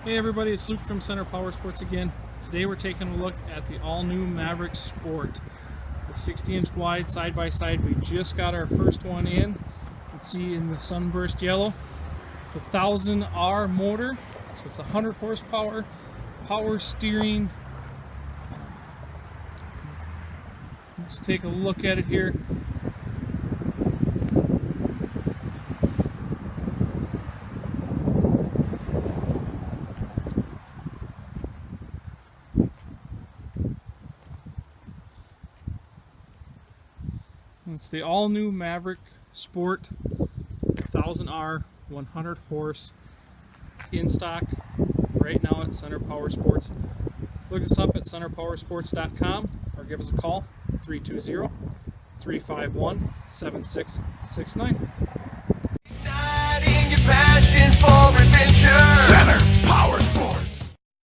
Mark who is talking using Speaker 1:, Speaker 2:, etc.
Speaker 1: Hey everybody, it's Luke from Centre PowerSports again. Today we're taking a look at the all-new Maverick Sport. The 60-inch wide side-by-side. We just got our first one in. You can see in the sunburst yellow. It's a 1000R motor, so it's 100 horsepower, power steering. Let's take a look at it here. It's the all-new Maverick Sport 1000R 100 horse in stock right now at Centre PowerSports. Look us up at centrepowersports.com or give us a call 320-351-7669.
Speaker 2: Igniting your passion for adventure.